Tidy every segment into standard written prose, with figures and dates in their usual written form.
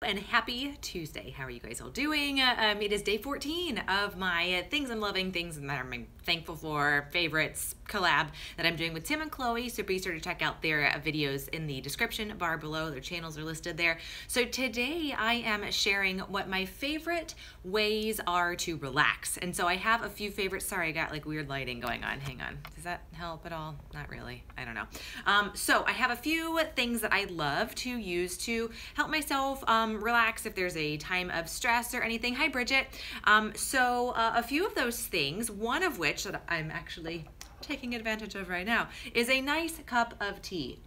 and happy Tuesday. How are you guys all doing? It is day 14 of my things I'm loving, things that I'm thankful for, favorites, collab that I'm doing with Tim and Chloe. So be sure to check out their videos in the description bar below. Their channels are listed there. So today I am sharing what my favorite ways are to relax. And so I have a few favorites. Sorry, I got like weird lighting going on. Hang on. Does that help at all? Not really. I don't know. So I have a few things that I love to use to help myself relax if there's a time of stress or anything. Hi, Bridget. So a few of those things, one of which that I'm actually taking advantage of right now, is a nice cup of tea.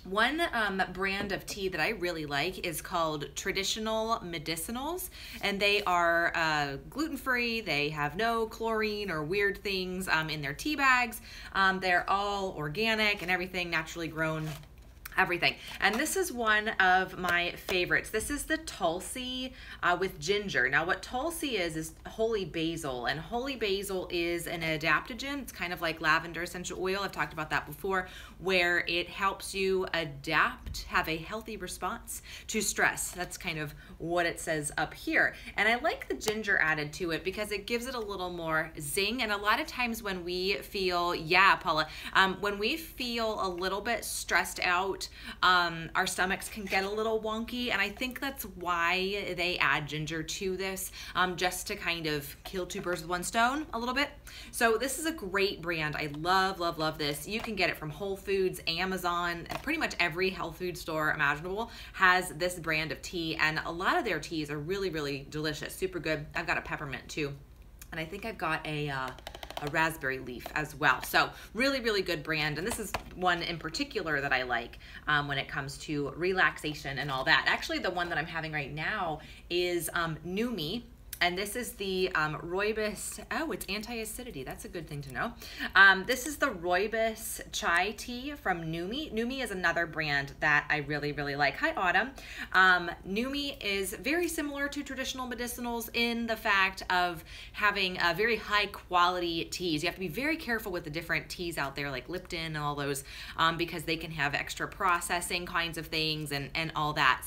One brand of tea that I really like is called Traditional Medicinals, and they are gluten-free. They have no chlorine or weird things in their tea bags. They're all organic and everything, naturally grown, everything. And this is one of my favorites. This is the Tulsi with ginger. Now what Tulsi is holy basil, and holy basil is an adaptogen. It's kind of like lavender essential oil. I've talked about that before, where it helps you adapt, have a healthy response to stress. That's kind of what it says up here. And I like the ginger added to it because it gives it a little more zing. And a lot of times when we feel, yeah, Paula, when we feel a little bit stressed out, our stomachs can get a little wonky, and I think that's why they add ginger to this, just to kind of kill two birds with one stone a little bit. So this is a great brand. I love, love, love this. You can get it from Whole Foods, Amazon, and pretty much every health food store imaginable has this brand of tea, and a lot of their teas are really, really delicious, super good. I've got a peppermint too, and I think I've got a raspberry leaf as well. So really, really good brand. And this is one in particular that I like when it comes to relaxation and all that. Actually, the one that I'm having right now is Numi. And this is the rooibos, oh, it's anti-acidity. That's a good thing to know. This is the rooibos chai tea from Numi. Numi is another brand that I really, really like. Hi, Autumn. Numi is very similar to Traditional Medicinals in the fact of having very high quality teas. You have to be very careful with the different teas out there like Lipton and all those because they can have extra processing kinds of things and all that.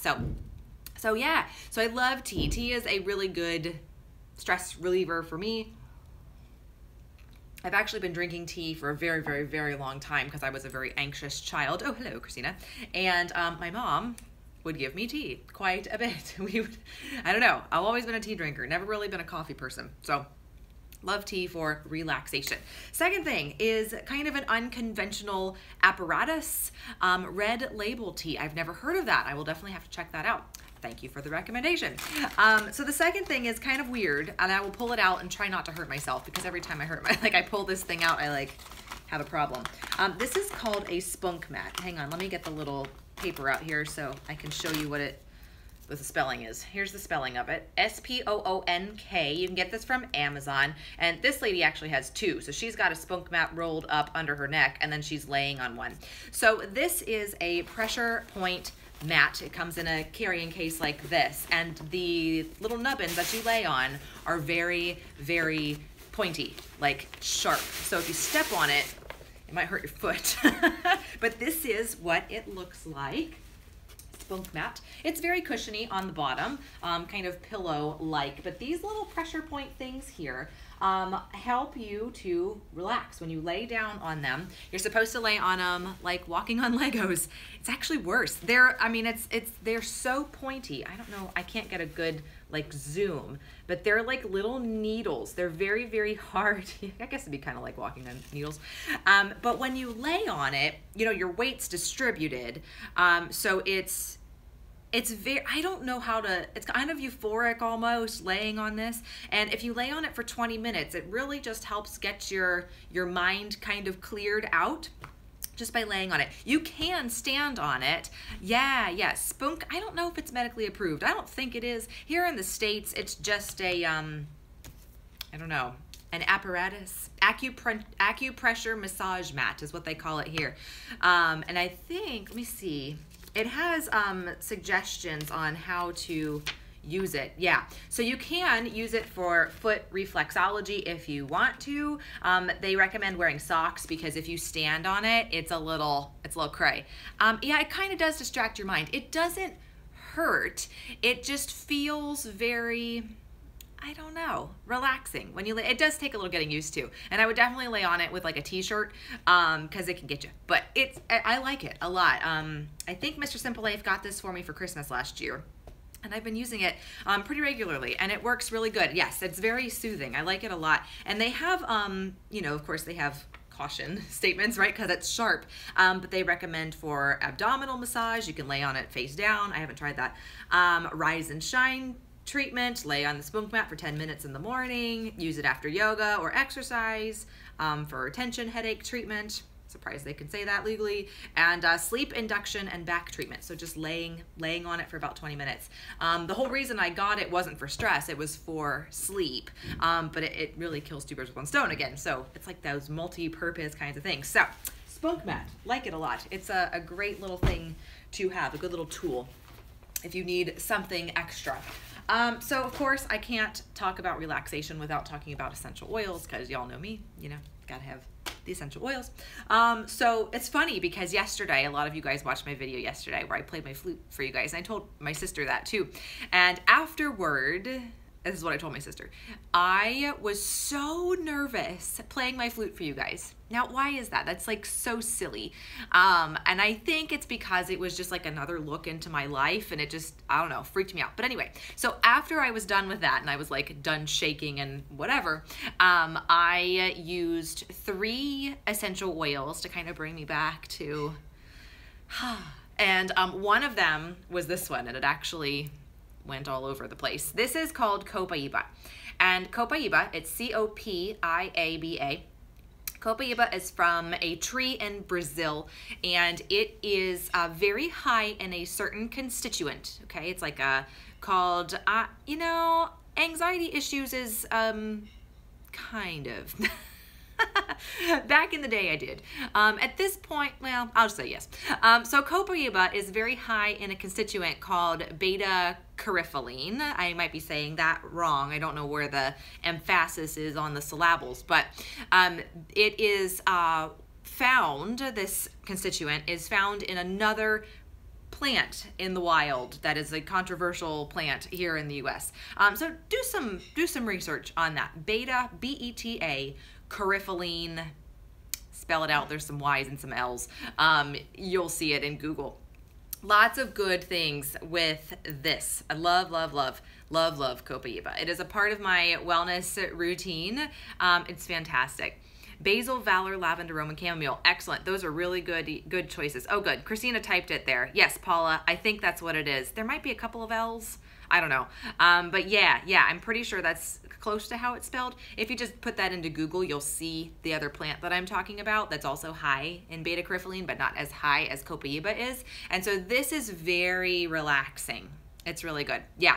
So yeah, so I love tea. Tea is a really good stress reliever for me. I've actually been drinking tea for a very, very, very long time because I was a very anxious child. Oh, hello, Christina. And my mom would give me tea quite a bit. I don't know, I've always been a tea drinker, never really been a coffee person. So love tea for relaxation. Second thing is kind of an unconventional apparatus, red label tea. I've never heard of that. I will definitely have to check that out. Thank you for the recommendation. So the second thing is kind of weird, and I will pull it out and try not to hurt myself because every time I pull this thing out, I have a problem. This is called a spunk mat. Hang on, let me get the little paper out here so I can show you what the spelling is. Here's the spelling of it. S-P-O-O-N-K. You can get this from Amazon. And this lady actually has two. So she's got a spunk mat rolled up under her neck, and then she's laying on one. So this is a pressure point mat. It comes in a carrying case like this, and the little nubbins that you lay on are very, very pointy, like sharp. So if you step on it, it might hurt your foot. But this is what it looks like. Spunk mat. It's very cushiony on the bottom, kind of pillow-like, but these little pressure point things here help you to relax. When you lay down on them, you're supposed to lay on them like walking on Legos. It's actually worse. They're so pointy. I don't know, I can't get a good zoom, but they're like little needles. They're very, very hard. I guess it'd be kind of like walking on needles. But when you lay on it, your weight's distributed. So it's very, I don't know how to, it's kind of euphoric almost laying on this. And if you lay on it for 20 minutes, it really just helps get your mind kind of cleared out just by laying on it. You can stand on it. Yeah, spunk, I don't know if it's medically approved. I don't think it is. Here in the States, it's just a, I don't know, an apparatus, acupressure massage mat is what they call it here. And I think, let me see, it has suggestions on how to use it. Yeah, so you can use it for foot reflexology if you want to. They recommend wearing socks because if you stand on it, it's a little cray. Yeah, it kind of does distract your mind. It doesn't hurt. It just feels very, I don't know, relaxing when you lay. It does take a little getting used to, and I would definitely lay on it with like a t-shirt because it can get you, but I like it a lot. I think Mr. Simple Life got this for me for Christmas last year, and I've been using it pretty regularly, and it works really good. Yes, it's very soothing. I like it a lot. And they have, you know, of course they have caution statements, right? Because it's sharp, but they recommend for abdominal massage. You can lay on it face down. I haven't tried that. Rise and shine treatment, lay on the spunk mat for 10 minutes in the morning. Use it after yoga or exercise for tension headache treatment. Surprised they can say that legally. And sleep induction and back treatment. So just laying on it for about 20 minutes. The whole reason I got it wasn't for stress, it was for sleep. But it really kills two birds with one stone again. So it's like those multi-purpose kinds of things. So spunk mat, like it a lot. It's a great little thing to have, a good little tool if you need something extra. So of course I can't talk about relaxation without talking about essential oils, because y'all know me, you know, gotta have the essential oils. So it's funny because yesterday, a lot of you guys watched my video yesterday where I played my flute for you guys, and I told my sister that too. And afterward, this is what I told my sister, I was so nervous playing my flute for you guys. Now, why is that? That's like so silly. And I think it's because it was just like another look into my life, and it just, I don't know, freaked me out. But anyway, so after I was done with that and I was like done shaking and whatever, I used 3 essential oils to kind of bring me back to, and one of them was this one, and it actually went all over the place. This is called Copaiba. And Copaiba, it's C-O-P-I-A-B-A. Copaiba is from a tree in Brazil, and it is very high in a certain constituent, okay? It's like called, you know, anxiety issues is kind of. Back in the day I did. At this point, well, I'll just say yes. So Copaiba is very high in a constituent called beta-carotene. I might be saying that wrong. I don't know where the emphasis is on the syllables, but it is found, this constituent is found in another plant in the wild that is a controversial plant here in the US. So do some research on that. Beta, B-E-T-A, carotene, spell it out, there's some Y's and some L's. You'll see it in Google. Lots of good things with this. I love, love, love, love, love Copaiba. It is a part of my wellness routine. It's fantastic. Basil, Valor, Lavender, Roman Chamomile. Excellent. Those are really good choices. Oh, good. Christina typed it there. Yes, Paula, I think that's what it is. There might be a couple of L's. I don't know. But yeah, I'm pretty sure that's close to how it's spelled. If you just put that into Google, you'll see the other plant that I'm talking about that's also high in beta-carotene, but not as high as Copaiba is. And so this is very relaxing. It's really good. Yeah.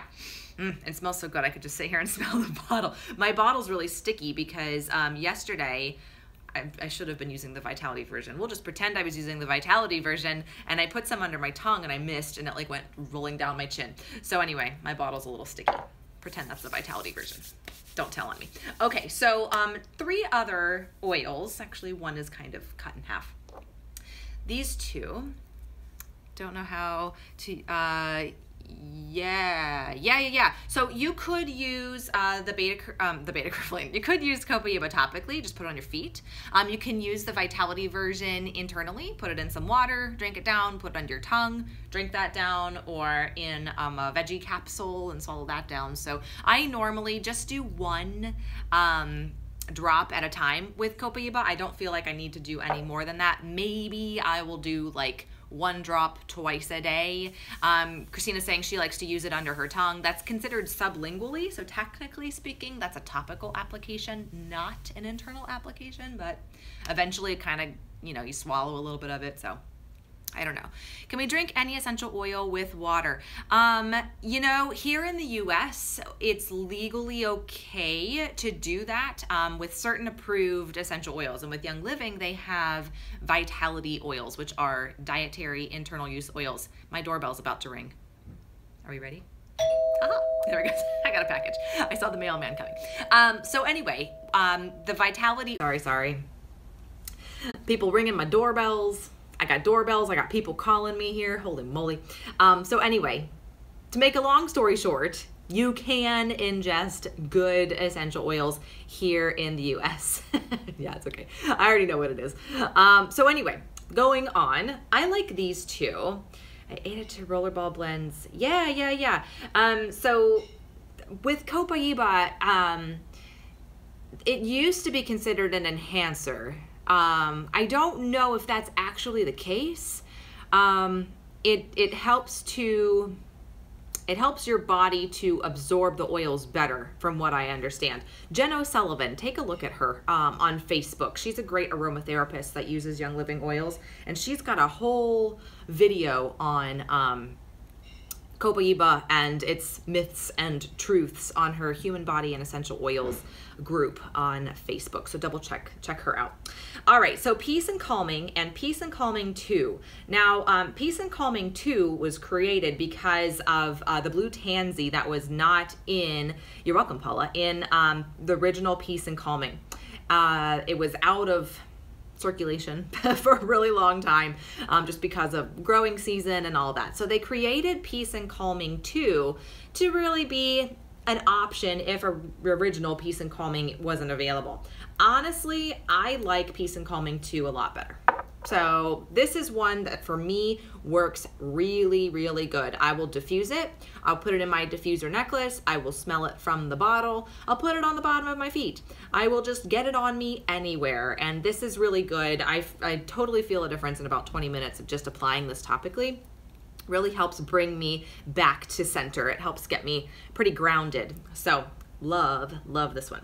It smells so good. I could just sit here and smell the bottle. My bottle's really sticky because yesterday, I should have been using the Vitality version. We'll just pretend I was using the Vitality version, and I put some under my tongue and I missed, and it like went rolling down my chin. So anyway, my bottle's a little sticky. Pretend that's the Vitality version. Don't tell on me. Okay, so 3 other oils. Actually, one is kind of cut in half. These 2, don't know how to, yeah. So you could use the beta-carotene. You could use Copaiba topically, just put it on your feet. You can use the Vitality version internally, put it in some water, drink it down, put it under your tongue, drink that down, or in a veggie capsule and swallow that down. So I normally just do 1 drop at a time with Copaiba. I don't feel like I need to do any more than that. Maybe I will do like 1 drop twice a day. Christina's saying she likes to use it under her tongue. That's considered sublingually, so technically speaking, that's a topical application, not an internal application, but eventually kind of, you know, you swallow a little bit of it, so I don't know. Can we drink any essential oil with water? You know, here in the US, it's legally okay to do that with certain approved essential oils. And with Young Living, they have Vitality oils, which are dietary internal use oils. My doorbell's about to ring. Are we ready? Ah, there we go. I got a package. I saw the mailman coming. So anyway, the Vitality, sorry. People ringing my doorbells. I got doorbells, I got people calling me here, holy moly. So anyway, to make a long story short, you can ingest good essential oils here in the US. Yeah, it's okay. I already know what it is. So anyway, going on, I like these two. I ate it to rollerball blends. Yeah. So with Copaiba, it used to be considered an enhancer. I don't know if that's actually the case. It helps your body to absorb the oils better, from what I understand. Jen O'Sullivan, take a look at her on Facebook. She's a great aromatherapist that uses Young Living oils, and she's got a whole video on Copaiba and its myths and truths on her Human Body and Essential Oils group on Facebook. So double check her out. All right, so Peace and Calming and Peace and Calming 2. Now, Peace and Calming 2 was created because of the blue tansy that was not in, you're welcome, Paula, in the original Peace and Calming. It was out of circulation for a really long time, just because of growing season and all that. So they created Peace and Calming 2 to really be an option if a original Peace and Calming wasn't available. Honestly, I like Peace and Calming 2 a lot better. So this is one that for me works really, really good. I will diffuse it. I'll put it in my diffuser necklace. I will smell it from the bottle. I'll put it on the bottom of my feet. I will just get it on me anywhere. And this is really good. I totally feel a difference in about 20 minutes of just applying this topically. Really helps bring me back to center. It helps get me pretty grounded. So love this one.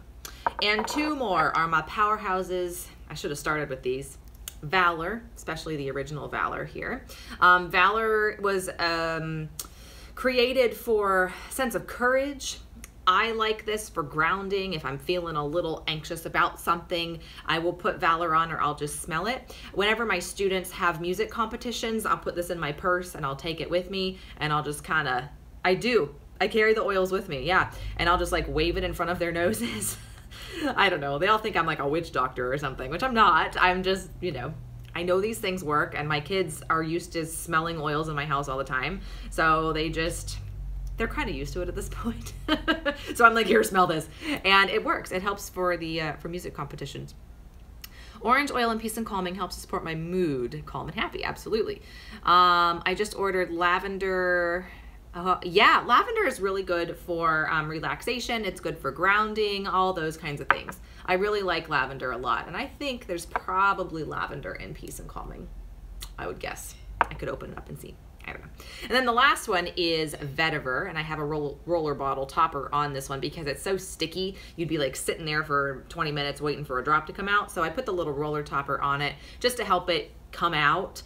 And two more are my powerhouses. I should have started with these. Valor, especially the original Valor here. Valor was created for sense of courage. I like this for grounding. If I'm feeling a little anxious about something, I will put Valor on, or I'll just smell it. Whenever my students have music competitions, I'll put this in my purse and I'll take it with me, and I'll just kind of, I carry the oils with me, yeah. And I'll just like wave it in front of their noses. I don't know. They all think I'm like a witch doctor or something, which I'm not. I'm just, you know, I know these things work, and my kids are used to smelling oils in my house all the time. So they're kind of used to it at this point. So I'm like, here, smell this. And it works. It helps for the for music competitions. Orange oil and Peace and Calming helps to support my mood. Calm and happy, absolutely. I just ordered lavender. Yeah, lavender is really good for relaxation. It's good for grounding, all those kinds of things. I really like lavender a lot, and I think there's probably lavender in Peace and Calming, I would guess. I could open it up and see. I don't know. And then the last one is vetiver, and I have a roller bottle topper on this one because it's so sticky. You'd be like sitting there for 20 minutes waiting for a drop to come out. So I put the little roller topper on it just to help it come out.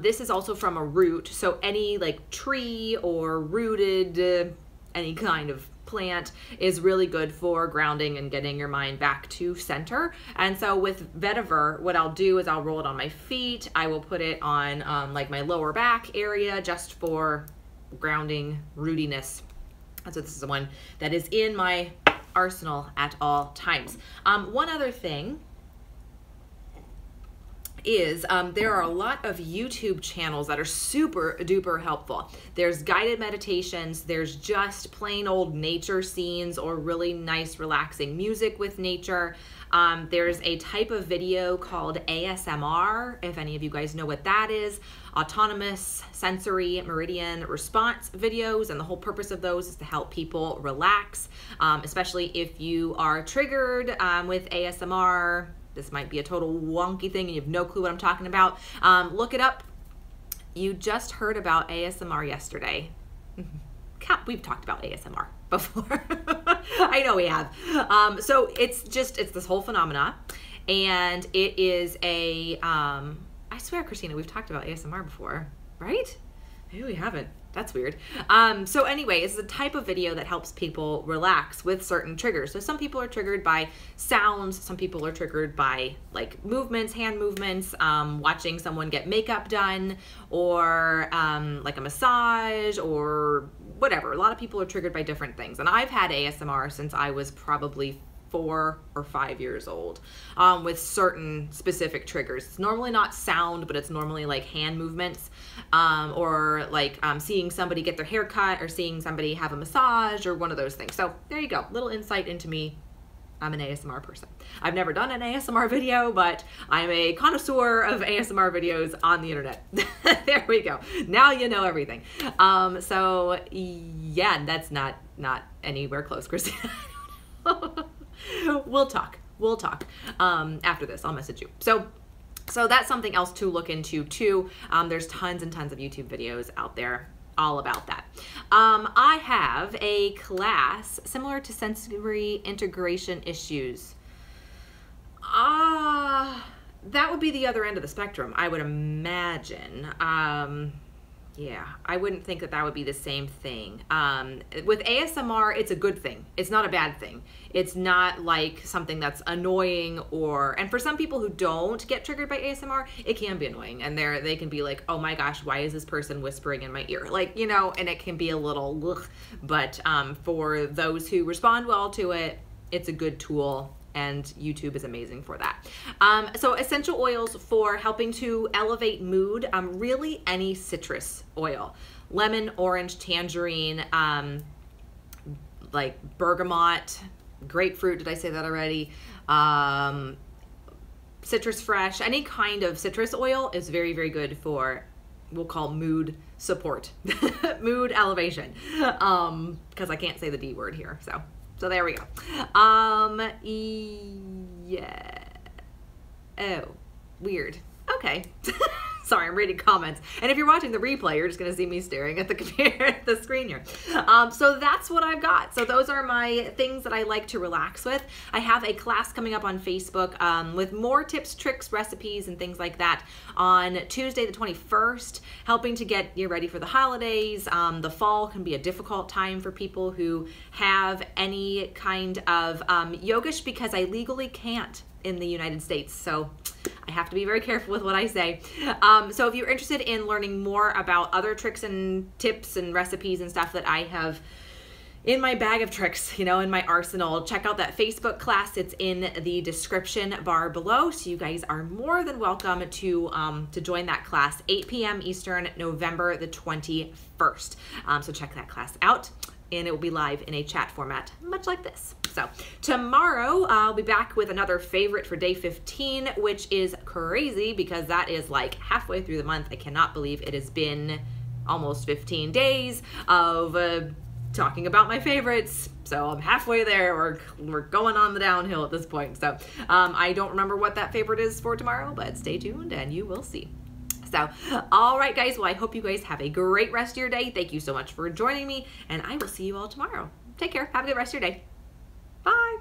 This is also from a root, so any like tree or rooted any kind of plant is really good for grounding and getting your mind back to center. And so with vetiver, what I'll do is I'll roll it on my feet. I will put it on like my lower back area just for grounding, rootiness. So this is the one that is in my arsenal at all times. One other thing is there are a lot of YouTube channels that are super duper helpful. There's guided meditations, there's just plain old nature scenes or really nice relaxing music with nature. There's a type of video called ASMR, if any of you guys know what that is, autonomous sensory meridian response videos, and the whole purpose of those is to help people relax, especially if you are triggered with ASMR. This might be a total wonky thing and you have no clue what I'm talking about. Look it up. You just heard about ASMR yesterday. We've talked about ASMR before. I know we have. So it's this whole phenomena, and it is a, I swear, Christina, we've talked about ASMR before, right? Maybe we haven't. That's weird. So anyway, it's a type of video that helps people relax with certain triggers. So some people are triggered by sounds. Some people are triggered by like movements, hand movements, watching someone get makeup done, or like a massage or whatever. A lot of people are triggered by different things. And I've had ASMR since I was probably 4 or 5 years old, with certain specific triggers. It's normally not sound, but it's normally like hand movements, or like seeing somebody get their hair cut, or seeing somebody have a massage, or one of those things. So there you go, little insight into me. I'm an ASMR person. I've never done an ASMR video, but I'm a connoisseur of ASMR videos on the internet. There we go. Now you know everything. So yeah, that's not anywhere close, Christina. We'll talk. After this, I'll message you. So that's something else to look into too. There's tons and tons of YouTube videos out there all about that. I have a class similar to sensory integration issues. That would be the other end of the spectrum, I would imagine. Yeah, I wouldn't think that would be the same thing. With ASMR, it's a good thing. It's not a bad thing. It's not like something that's annoying, and for some people who don't get triggered by ASMR, it can be annoying. And they can be like, oh my gosh, why is this person whispering in my ear? Like, you know, and it can be a little, ugh. But for those who respond well to it, it's a good tool. And YouTube is amazing for that. So essential oils for helping to elevate mood, really any citrus oil. Lemon, orange, tangerine, like bergamot, grapefruit, did I say that already? Citrus fresh, any kind of citrus oil is very, very good for, we'll call mood support, mood elevation, because I can't say the D word here, so there we go. Yeah. Oh, weird. Okay. Sorry, I'm reading comments. And if you're watching the replay, you're just going to see me staring at the computer, at the screen here. So that's what I've got. So those are my things that I like to relax with. I have a class coming up on Facebook with more tips, tricks, recipes, and things like that on Tuesday the 21st, helping to get you ready for the holidays. The fall can be a difficult time for people who have any kind of yogish, because I legally can't in the United States. So I have to be very careful with what I say. So if you're interested in learning more about other tricks and tips and recipes and stuff that I have in my bag of tricks, you know, in my arsenal, check out that Facebook class. It's in the description bar below. So you guys are more than welcome to join that class, 8 p.m. Eastern, November the 21st. So check that class out. And it will be live in a chat format, much like this. So tomorrow, I'll be back with another favorite for day 15, which is crazy because that is like halfway through the month. I cannot believe it has been almost 15 days of talking about my favorites. So I'm halfway there. We're going on the downhill at this point. So I don't remember what that favorite is for tomorrow, but stay tuned and you will see. So, all right, guys. Well, I hope you guys have a great rest of your day. Thank you so much for joining me, and I will see you all tomorrow. Take care. Have a good rest of your day. Bye.